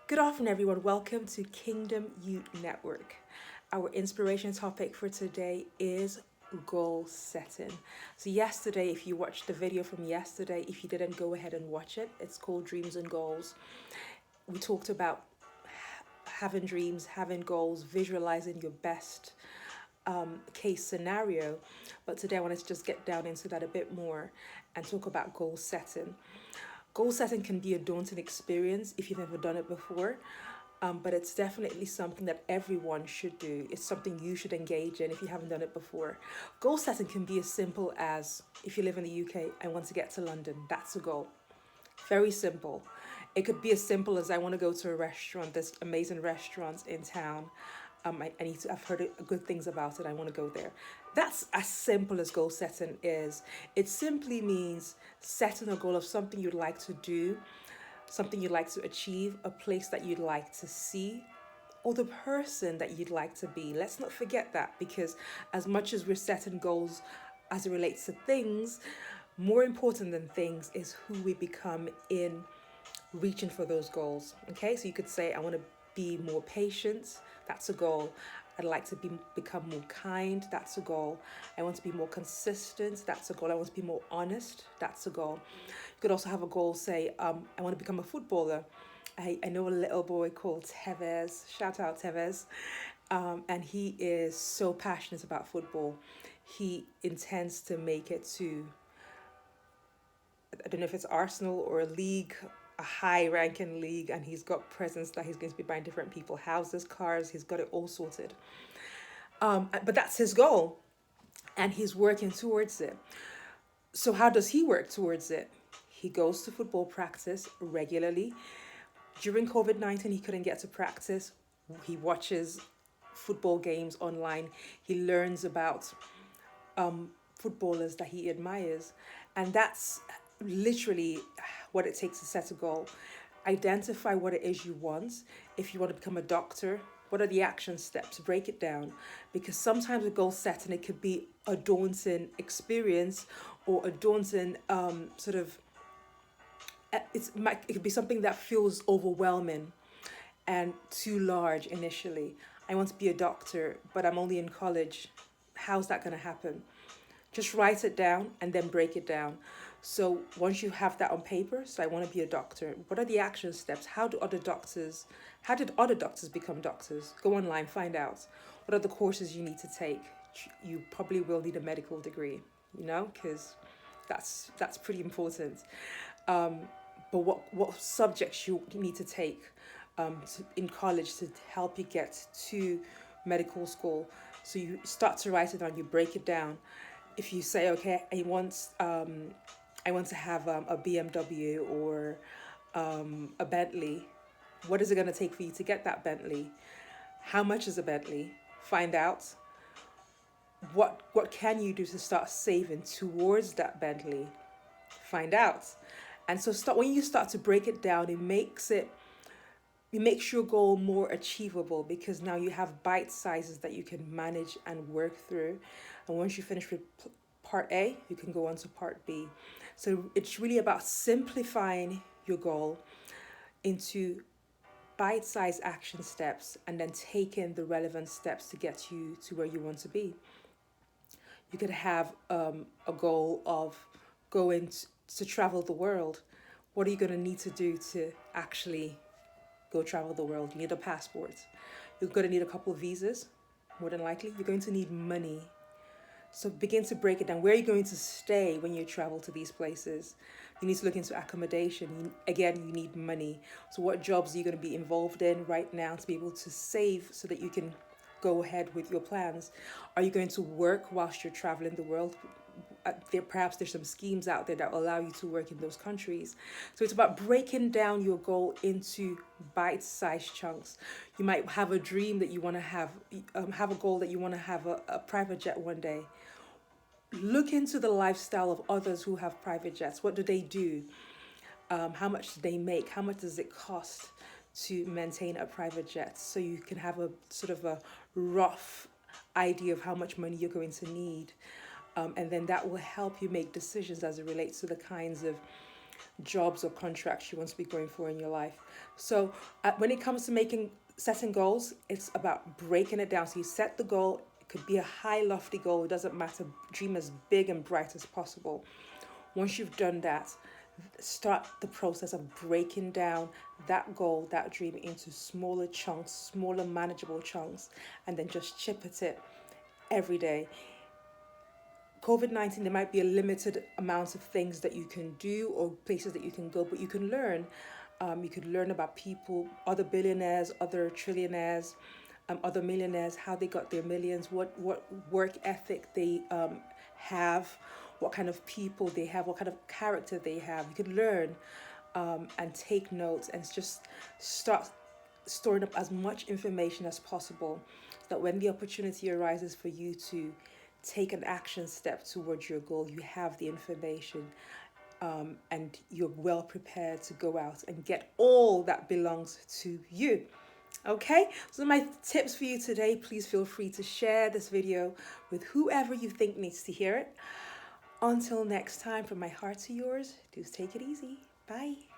Good afternoon, everyone. Welcome to Kingdom Youth Network. Our inspiration topic for today is goal setting. So, yesterday, if you watched the video from yesterday, if you didn't, go ahead and watch it. It's called Dreams and Goals. We talked about having dreams, having goals, visualizing your best case scenario. But today, I wanted to just get down into that a bit more and talk about goal setting. Goal setting can be a daunting experience if you've never done it before, but it's definitely something that everyone should do. It's something you should engage in if you haven't done it before. Goal setting can be as simple as if you live in the UK, I want to get to London. That's a goal. Very simple. It could be as simple as I want to go to a restaurant. There's amazing restaurants in town. I need to. I've heard good things about it. I want to go there. That's as simple as goal setting is. It simply means setting a goal of something you'd like to do, something you'd like to achieve, a place that you'd like to see, or the person that you'd like to be. Let's not forget that, because as much as we're setting goals as it relates to things, more important than things is who we become in reaching for those goals. Okay, so you could say, I want to be more patient. That's a goal. I'd like to become more kind. That's a goal. I want to be more consistent. That's a goal. I want to be more honest. That's a goal. You could also have a goal, say, I want to become a footballer. I know a little boy called Tevez. Shout out Tevez. And he is so passionate about football. He intends to make it to, I don't know if it's Arsenal or a league, a high ranking league, and he's got presents that he's going to be buying different people houses, cars. He's got it all sorted. But that's his goal, and he's working towards it. So how does he work towards it? He goes to football practice regularly. During COVID-19, he couldn't get to practice. He watches football games online. He learns about footballers that he admires. And that's literally what it takes to set a goal. Identify what it is you want. If you want to become a doctor, what are the action steps? Break it down, because sometimes with goal setting, it could be a daunting experience or a daunting it could be something that feels overwhelming and too large initially. I want to be a doctor, but I'm only in college. How's that going to happen? Just write it down and then break it down. So once you have that on paper, so I want to be a doctor. What are the action steps? How did other doctors become doctors? Go online, find out. What are the courses you need to take? You probably will need a medical degree, because that's pretty important. But what subjects you need to take in college to help you get to medical school. So you start to write it down, you break it down. If you say, okay, I want to have a BMW or a Bentley, what is it going to take for you to get that Bentley? How much is a Bentley? Find out. What can you do to start saving towards that Bentley? Find out. And so when you start to break it down, it makes your goal more achievable, because now you have bite sizes that you can manage and work through. And once you finish with part A, you can go on to part B. So it's really about simplifying your goal into bite-sized action steps and then taking the relevant steps to get you to where you want to be. You could have a goal of going to travel the world. What are you going to need to do to actually go travel the world? You need a passport. You're going to need a couple of visas, more than likely. You're going to need money. So begin to break it down. Where are you going to stay when you travel to these places? You need to look into accommodation. You need money. So what jobs are you going to be involved in right now to be able to save so that you can go ahead with your plans? Are you going to work whilst you're traveling the world? Perhaps there's some schemes out there that will allow you to work in those countries. So it's about breaking down your goal into bite-sized chunks. You might have a dream that you want to have a goal that you want to have a private jet one day. Look into the lifestyle of others who have private jets. What do they do? How much do they make? How much does it cost to maintain a private jet? So you can have a sort of a rough idea of how much money you're going to need. And then that will help you make decisions as it relates to the kinds of jobs or contracts you want to be going for in your life. So when it comes to setting goals, it's about breaking it down. So you set the goal. It could be a high, lofty goal. It doesn't matter. Dream as big and bright as possible. Once you've done that, start the process of breaking down that goal, that dream into smaller chunks, smaller manageable chunks, and then just chip at it every day. COVID-19, there might be a limited amount of things that you can do or places that you can go, but you can learn. You could learn about people, other billionaires, other trillionaires, other millionaires, how they got their millions, what work ethic they have, what kind of people they have, what kind of character they have. You could learn and take notes and just start storing up as much information as possible so that when the opportunity arises for you to take an action step towards your goal, you have the information and you're well prepared to go out and get all that belongs to you. Okay, so my tips for you today, please feel free to share this video with whoever you think needs to hear it. Until next time, from my heart to yours, just take it easy. Bye.